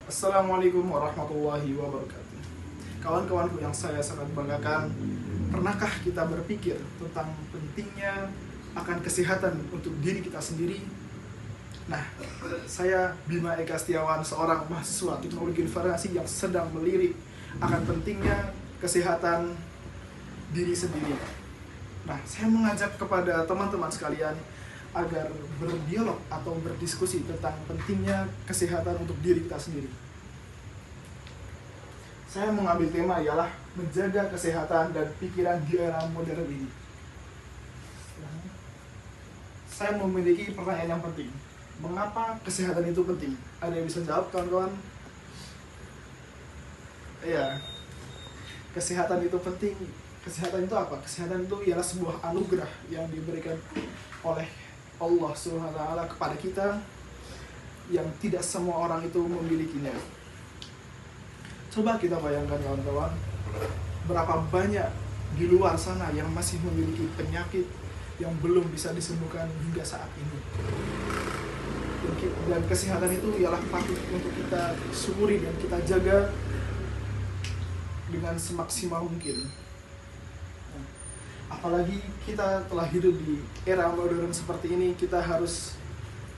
Assalamualaikum warahmatullahi wabarakatuh. Kawan-kawanku yang saya sangat banggakan, pernahkah kita berpikir tentang pentingnya akan kesehatan untuk diri kita sendiri? Nah, saya Bima Eka Setiawan, seorang mahasiswa teknologi informasi yang sedang melirik akan pentingnya kesehatan diri sendiri. Nah, saya mengajak kepada teman-teman sekalian agar berdialog atau berdiskusi tentang pentingnya kesehatan untuk diri kita sendiri. Saya mengambil tema ialah menjaga kesehatan dan pikiran di era modern ini. Saya memiliki pertanyaan yang penting. Mengapa kesehatan itu penting? Ada yang bisa jawab, kawan-kawan? Iya, kesehatan itu penting. Kesehatan itu apa? Kesehatan itu ialah sebuah anugerah yang diberikan oleh Allah SWT kepada kita, yang tidak semua orang itu memilikinya. Coba kita bayangkan, kawan-kawan, berapa banyak di luar sana yang masih memiliki penyakit yang belum bisa disembuhkan hingga saat ini. Dan kesehatan itu ialah patut untuk kita syukuri dan kita jaga dengan semaksimal mungkin. Apalagi kita telah hidup di era modern seperti ini, kita harus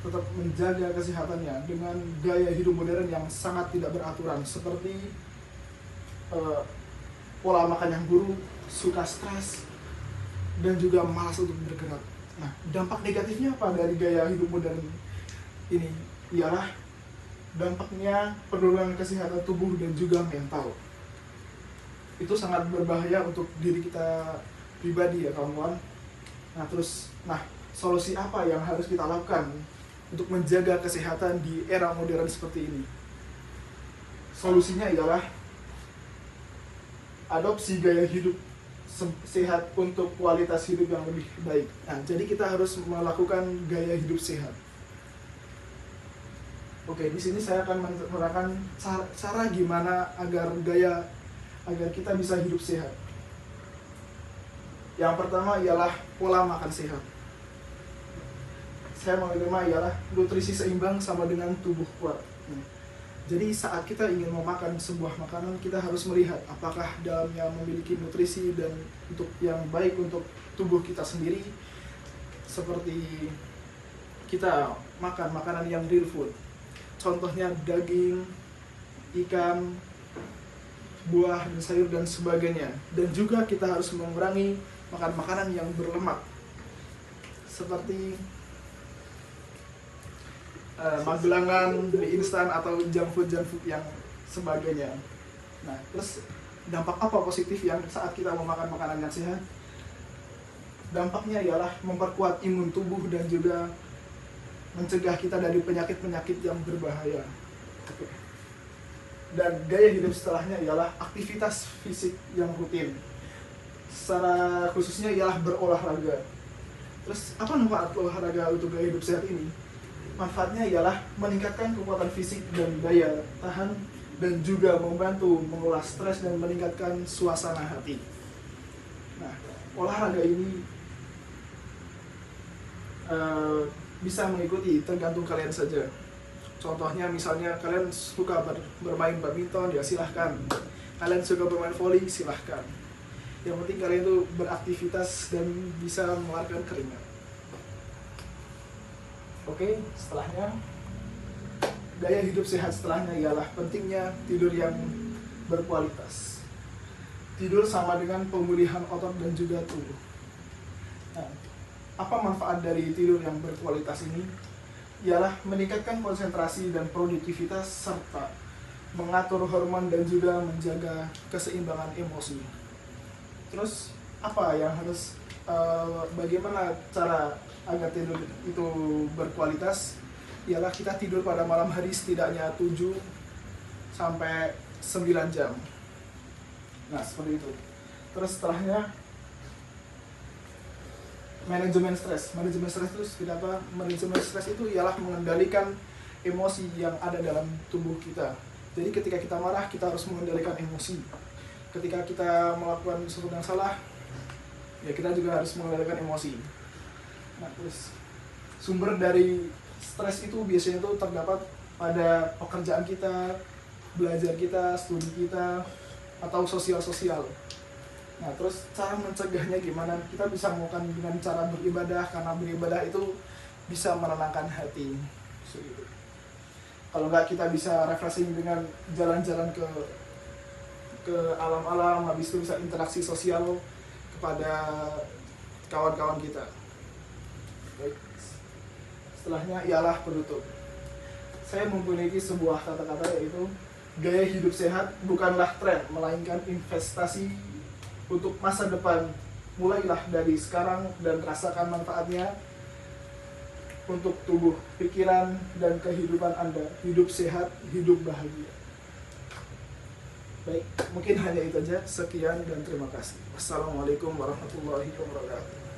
tetap menjaga kesehatannya dengan gaya hidup modern yang sangat tidak beraturan, seperti pola makan yang buruk, suka stres, dan juga malas untuk bergerak. Nah, dampak negatifnya apa dari gaya hidup modern ini? Ialah dampaknya penurunan kesehatan tubuh dan juga mental. Itu sangat berbahaya untuk diri kita pribadi, ya kawan-kawan. Nah, solusi apa yang harus kita lakukan untuk menjaga kesehatan di era modern seperti ini? Solusinya ialah adopsi gaya hidup sehat untuk kualitas hidup yang lebih baik. Nah, jadi kita harus melakukan gaya hidup sehat. Oke, di sini saya akan menerangkan cara gimana agar kita bisa hidup sehat. Yang pertama ialah pola makan sehat. Saya mengambil tema ialah nutrisi seimbang sama dengan tubuh kuat. Jadi saat kita ingin memakan sebuah makanan, kita harus melihat apakah dalamnya memiliki nutrisi dan untuk yang baik untuk tubuh kita sendiri. Seperti kita makan makanan yang real food, contohnya daging, ikan, buah dan sayur dan sebagainya. Dan juga kita harus mengurangi makan makanan yang berlemak, seperti magelangan, mie instan, atau junk food yang sebagainya. Nah, terus dampak apa positif yang saat kita memakan makanan yang sehat? Dampaknya ialah memperkuat imun tubuh dan juga mencegah kita dari penyakit-penyakit yang berbahaya. Dan gaya hidup setelahnya ialah aktivitas fisik yang rutin. Secara khususnya ialah berolahraga. Terus apa manfaat olahraga untuk gaya hidup sehat ini? Manfaatnya ialah meningkatkan kekuatan fisik dan daya tahan, dan juga membantu mengolah stres dan meningkatkan suasana hati. Nah, olahraga ini bisa mengikuti, tergantung kalian saja. Contohnya misalnya kalian suka bermain badminton, ya silahkan. Kalian suka bermain volley, silahkan. Yang penting kalian itu beraktivitas dan bisa mengeluarkan keringat. Oke, setelahnya gaya hidup sehat setelahnya ialah pentingnya tidur yang berkualitas. Tidur sama dengan pemulihan otot dan juga tubuh. Nah, apa manfaat dari tidur yang berkualitas ini? Ialah meningkatkan konsentrasi dan produktivitas, serta mengatur hormon dan juga menjaga keseimbangan emosi. Terus apa yang harus bagaimana cara agar tidur itu berkualitas? Ialah kita tidur pada malam hari setidaknya 7 sampai 9 jam. Nah, seperti itu. Terus setelahnya manajemen stres. Manajemen stres itu seperti apa? Manajemen stres itu ialah mengendalikan emosi yang ada dalam tubuh kita. Jadi ketika kita marah, kita harus mengendalikan emosi. Ketika kita melakukan sesuatu yang salah, ya kita juga harus mengendalikan emosi. Nah, terus sumber dari stres itu biasanya itu terdapat pada pekerjaan kita, belajar kita, studi kita, atau sosial-sosial. Nah, terus cara mencegahnya gimana? Kita bisa melakukan dengan cara beribadah, karena beribadah itu bisa menenangkan hati. Gitu. Kalau nggak, kita bisa refreshing dengan jalan-jalan ke alam-alam, habis itu bisa interaksi sosial kepada kawan-kawan kita. Baik. Setelahnya ialah penutup. Saya memiliki sebuah kata-kata, yaitu gaya hidup sehat bukanlah tren, melainkan investasi untuk masa depan. Mulailah dari sekarang dan rasakan manfaatnya untuk tubuh, pikiran, dan kehidupan Anda. Hidup sehat, hidup bahagia. Baik, mungkin hanya itu saja. Sekian dan terima kasih. Wassalamualaikum warahmatullahi wabarakatuh.